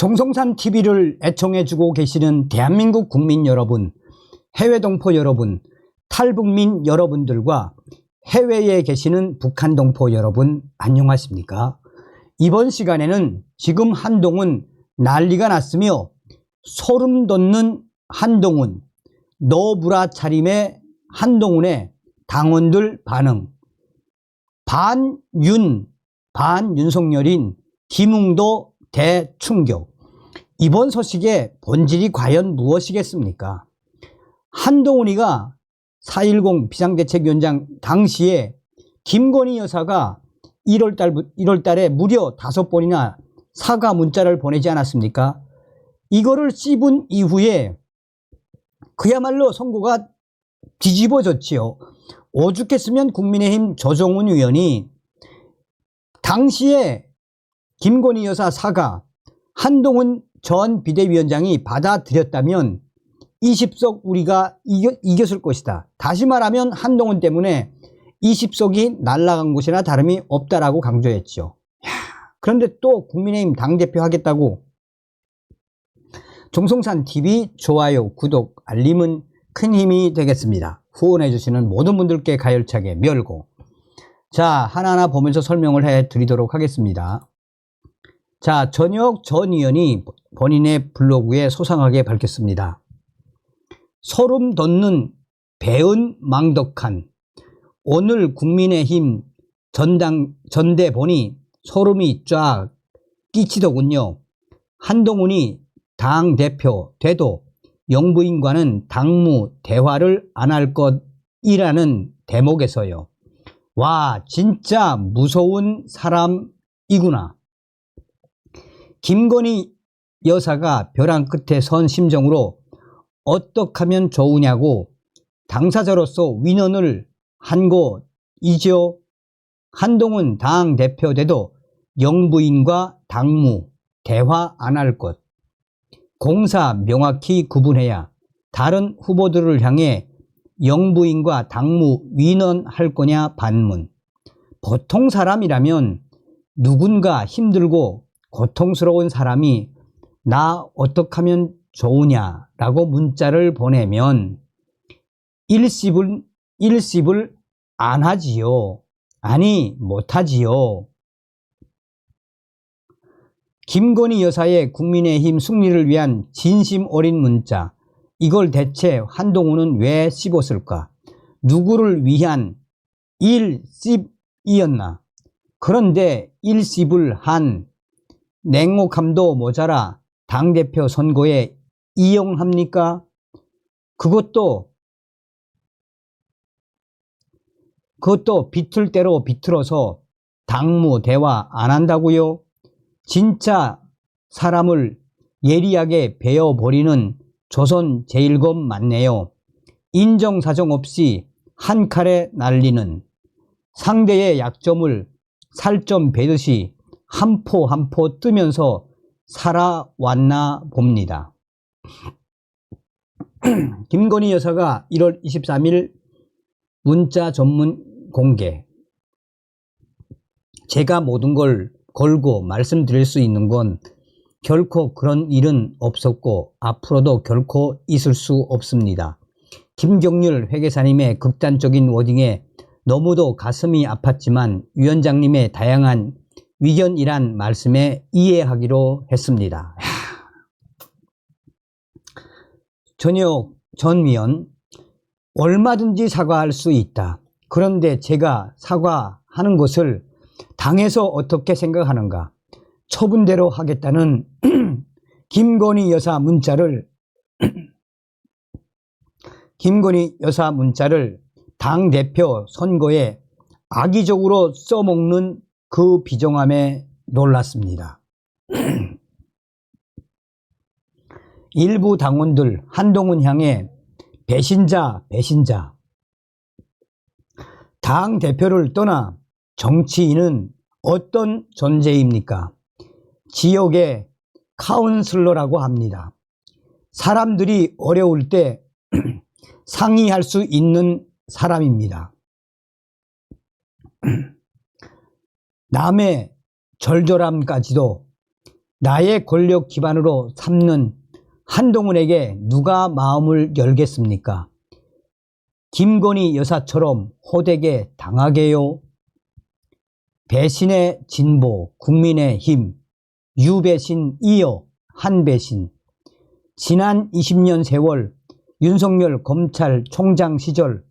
정성산 TV를 애청해주고 계시는 대한민국 국민 여러분, 해외 동포 여러분, 탈북민 여러분들과 해외에 계시는 북한 동포 여러분 안녕하십니까? 이번 시간에는 지금 한동훈 난리가 났으며 소름 돋는 한동훈, 노브라 차림의 한동훈의 당원들 반응, 반윤석열인 김웅도 대충격. 이번 소식의 본질이 과연 무엇이겠습니까? 한동훈이가 4.10 비상대책위원장 당시에 김건희 여사가 1월달에 무려 5번이나 사과 문자를 보내지 않았습니까? 이거를 씹은 이후에 그야말로 선거가 뒤집어졌지요. 오죽했으면 국민의힘 조정훈 의원이 당시에 김건희 여사 사과 한동훈 전 비대위원장이 받아들였다면 20석 우리가 이겼을 것이다. 다시 말하면 한동훈 때문에 20석이 날아간 것이나 다름이 없다라고 강조했죠. 그런데 또 국민의힘 당대표 하겠다고 정성산 TV 좋아요, 구독, 알림은 큰 힘이 되겠습니다. 후원해 주시는 모든 분들께 가열차게 멸고, 자, 하나하나 보면서 설명을 해 드리도록 하겠습니다. 자, 전혁 전 의원이 본인의 블로그에 소상하게 밝혔습니다. 소름 돋는 배은망덕한, 오늘 국민의힘 전대 보니 소름이 쫙 끼치더군요. 한동훈이 당대표 돼도 영부인과는 당무 대화를 안 할 것이라는 대목에서요. 와, 진짜 무서운 사람이구나. 김건희 여사가 벼랑 끝에 선 심정으로 어떻게 하면 좋으냐고 당사자로서 위원을 한 거이죠. 한동훈 당대표 돼도 영부인과 당무 대화 안 할 것. 공사 명확히 구분해야 다른 후보들을 향해 영부인과 당무 위원할 거냐 반문. 보통 사람이라면 누군가 힘들고 고통스러운 사람이 나 어떻게 하면 좋으냐라고 문자를 보내면 일십을 안 하지요. 아니, 못하지요. 김건희 여사의 국민의힘 승리를 위한 진심 어린 문자, 이걸 대체 한동훈은 왜 씹었을까? 누구를 위한 일씹이었나? 그런데 일씹을 한 냉혹함도 모자라 당대표 선거에 이용합니까? 그것도 비틀대로 비틀어서 당무 대화 안 한다고요? 진짜 사람을 예리하게 베어버리는 조선 제1검 맞네요. 인정사정 없이 한 칼에 날리는, 상대의 약점을 살점 베듯이 한 포 한 포 뜨면서 살아왔나 봅니다. 김건희 여사가 1월 23일 문자 전문 공개. 제가 모든 걸 걸고 말씀드릴 수 있는 건 결코 그런 일은 없었고 앞으로도 결코 있을 수 없습니다. 김경률 회계사님의 극단적인 워딩에 너무도 가슴이 아팠지만 위원장님의 다양한 위견이란 말씀에 이해하기로 했습니다. 전혁 전 위원, 얼마든지 사과할 수 있다. 그런데 제가 사과하는 것을 당에서 어떻게 생각하는가? 처분대로 하겠다는 김건희 여사 문자를 당대표 선거에 악의적으로 써먹는 그 비정함에 놀랐습니다. 일부 당원들 한동훈 향해 배신자, 당대표를 떠나 정치인은 어떤 존재입니까? 지역의 카운슬러라고 합니다. 사람들이 어려울 때 상의할 수 있는 사람입니다. 남의 절절함까지도 나의 권력 기반으로 삼는 한동훈에게 누가 마음을 열겠습니까? 김건희 여사처럼 호되게 당하게요. 배신의 진보, 국민의힘, 유배신 이어 한배신. 지난 20년 세월 윤석열 검찰총장 시절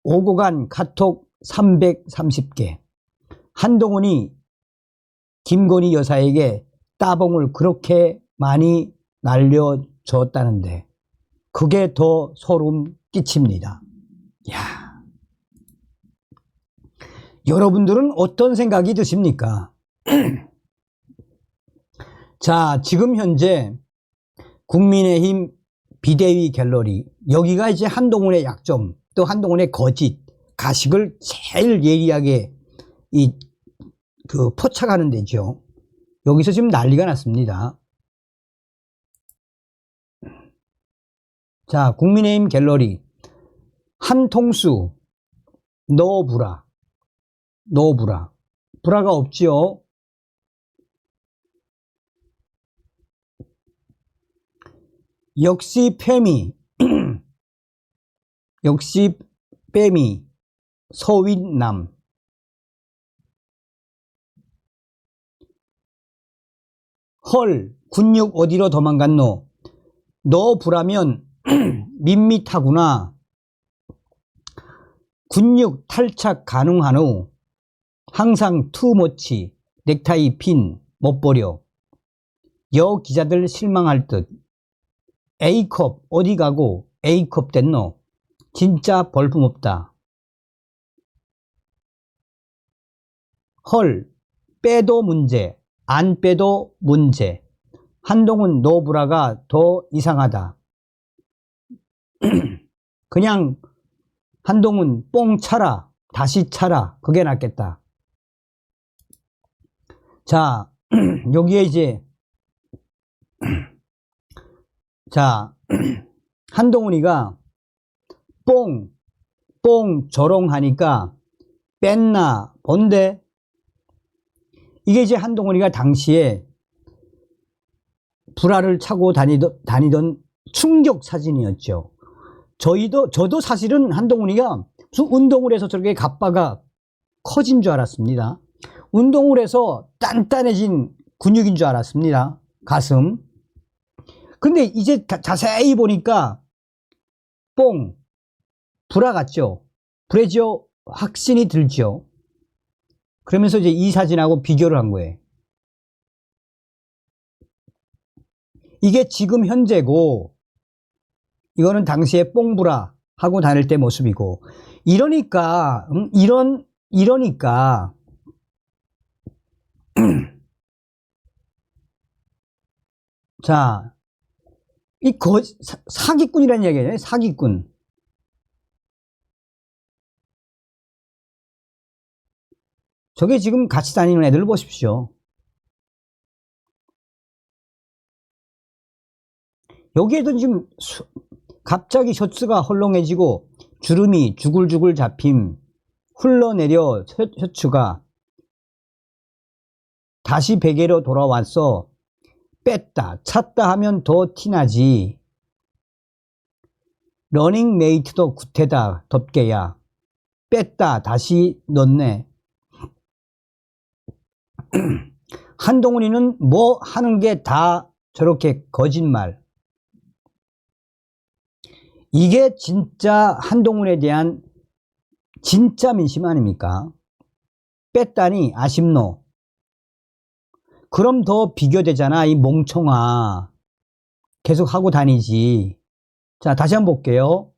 오고 간 카톡 330개. 한동훈이 김건희 여사에게 따봉을 그렇게 많이 날려줬다는데 그게 더 소름 끼칩니다. 야, 여러분들은 어떤 생각이 드십니까? 자, 지금 현재 국민의힘 비대위 갤러리, 여기가 이제 한동훈의 약점, 또 한동훈의 거짓, 가식을 제일 예리하게 포착하는 데죠. 여기서 지금 난리가 났습니다. 자, 국민의힘 갤러리, 한통수, 노브라, 브라가 없지요. 역시 페미, 역시 빼미, 서윈남. 헐, 군육 어디로 도망갔노? 너 부라면 밋밋하구나. 군육 탈착 가능하노? 항상 투머치, 넥타이 핀 못 버려. 여 기자들 실망할 듯. A컵 어디 가고 A컵 됐노? 진짜 볼품없다. 헐, 빼도 문제, 안 빼도 문제. 한동훈 노브라가 더 이상하다. 그냥 한동훈 뽕 차라, 다시 차라, 그게 낫겠다. 자, 여기에 이제 자, 한동훈이가 뽕 조롱하니까 뺐나 본데, 이게 이제 한동훈이가 당시에 브라를 차고 다니던 충격 사진이었죠. 저도 사실은 한동훈이가 무슨 운동을 해서 저렇게 갑바가 커진 줄 알았습니다. 운동을 해서 단단해진 근육인 줄 알았습니다. 가슴. 근데 이제 자세히 보니까 브라 같죠? 브래지어 확신이 들죠. 그러면서 이제 이 사진하고 비교를 한 거예요. 이게 지금 현재고, 이거는 당시에 뽕브라 하고 다닐 때 모습이고, 이러니까 자, 이 사기꾼이라는 얘기예요. 사기꾼. 저게 지금 같이 다니는 애들 보십시오. 여기에도 지금 갑자기 셔츠가 헐렁해지고 주름이 주글주글 잡힘, 흘러내려 셔츠가 다시 베개로 돌아왔어. 뺐다 찼다 하면 더 티나지. 러닝메이트도 구태다 덮개야. 뺐다 다시 넣네. 한동훈이는 뭐 하는 게 다 저렇게 거짓말. 이게 진짜 한동훈에 대한 진짜 민심 아닙니까? 뺐다니 아쉽노. 그럼 더 비교되잖아, 이 멍청아. 계속 하고 다니지. 자, 다시 한번 볼게요.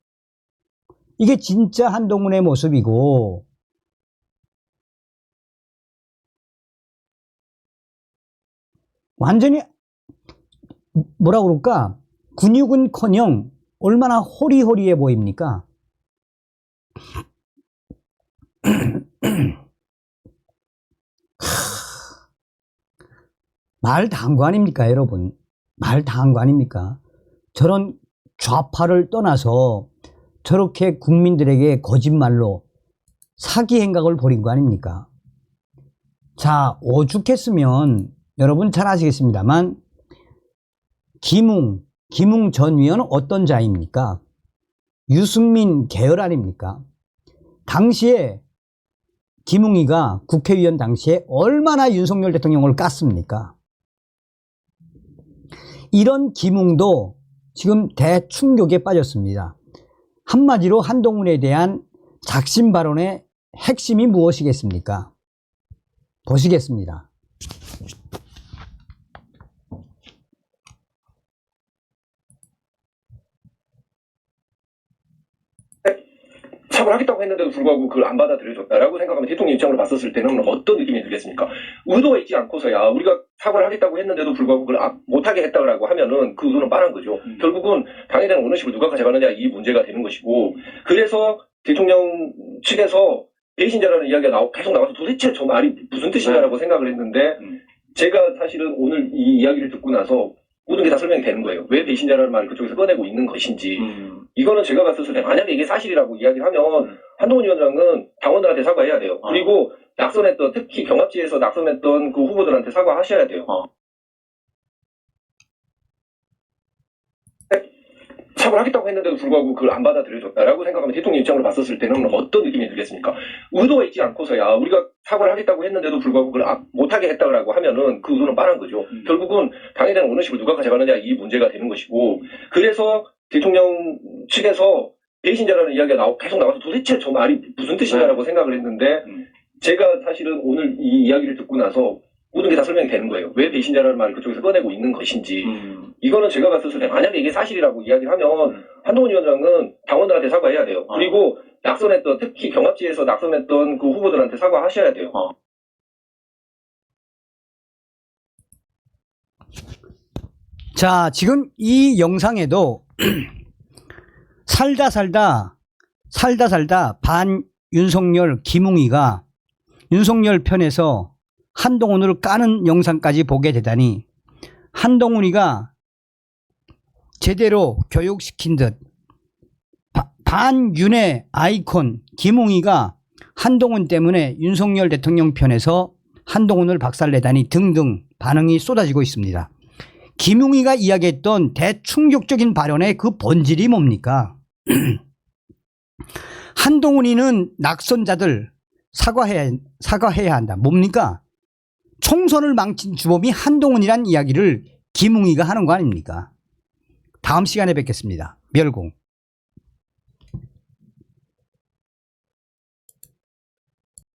이게 진짜 한동훈의 모습이고, 완전히 뭐라 그럴까? 근육은커녕 얼마나 호리호리해 보입니까? 말 다 한 거 아닙니까, 여러분? 말 다 한 거 아닙니까? 저런 좌파를 떠나서 저렇게 국민들에게 거짓말로 사기 행각을 벌인 거 아닙니까? 자, 오죽했으면 여러분 잘 아시겠습니다만 김웅 전 위원은 어떤 자입니까? 유승민 계열 아닙니까? 당시에 김웅이가 국회의원 당시에 얼마나 윤석열 대통령을 깠습니까? 이런 김웅도 지금 대충격에 빠졌습니다. 한마디로 한동훈에 대한 작심 발언의 핵심이 무엇이겠습니까? 보시겠습니다. 처벌하겠다고 했는데도 불구하고 그걸 안 받아들여줬다라고 생각하면 대통령 입장으로 봤었을 때는 어떤 느낌이 들겠습니까? 의도가 있지 않고서야 우리가 사과를 하겠다고 했는데도 불구하고 그걸 못하게 했다라고 하면은 그 의도는 빤한 거죠. 결국은 당에 대한 오너십을 누가 가져가느냐 이 문제가 되는 것이고, 그래서 대통령 측에서 배신자라는 이야기가 계속 나와서 도대체 저 말이 무슨 뜻이냐라고 생각을 했는데, 제가 사실은 오늘 이 이야기를 듣고 나서 모든 게 다 설명이 되는 거예요. 왜 배신자라는 말을 그쪽에서 꺼내고 있는 것인지. 이거는 제가 봤을 때 만약에 이게 사실이라고 이야기를 하면 한동훈 위원장은 당원들한테 사과해야 돼요. 그리고 낙선했던, 특히 경합지에서 낙선했던 그 후보들한테 사과하셔야 돼요. 처벌하겠다고 했는데도 불구하고 그걸 안 받아들여줬다라고 생각하면 대통령 입장으로 봤었을 때는 어떤 느낌이 들겠습니까? 의도가 있지 않고서야 우리가 사과를 하겠다고 했는데도 불구하고 그걸 못하게 했다라고 하면은 그 의도는 빤한 거죠. 결국은 당에 대한 오너십을 누가 가져가느냐 이 문제가 되는 것이고, 그래서 대통령 측에서 배신자라는 이야기가 계속 나와서 도대체 저 말이 무슨 뜻이냐라고 생각을 했는데, 제가 사실은 오늘 이 이야기를 듣고 나서 모든 게 다 설명이 되는 거예요. 왜 배신자라는 말을 그쪽에서 꺼내고 있는 것인지. 이거는 제가 봤을 때 만약에 이게 사실이라고 이야기를 하면 한동훈 위원장은 당원들한테 사과해야 돼요. 그리고 낙선했던, 특히 경합지에서 낙선했던 그 후보들한테 사과하셔야 돼요. 자, 지금 이 영상에도 살다 반 윤석열 김웅이가 윤석열 편에서 한동훈을 까는 영상까지 보게 되다니, 한동훈이가 제대로 교육시킨 듯 반윤의 아이콘 김웅이가 한동훈 때문에 윤석열 대통령 편에서 한동훈을 박살내다니 등등 반응이 쏟아지고 있습니다. 김웅이가 이야기했던 대충격적인 발언의 그 본질이 뭡니까? 한동훈이는 낙선자들 사과해야 한다. 뭡니까? 총선을 망친 주범이 한동훈이란 이야기를 김웅이가 하는 거 아닙니까? 다음 시간에 뵙겠습니다. 멸공.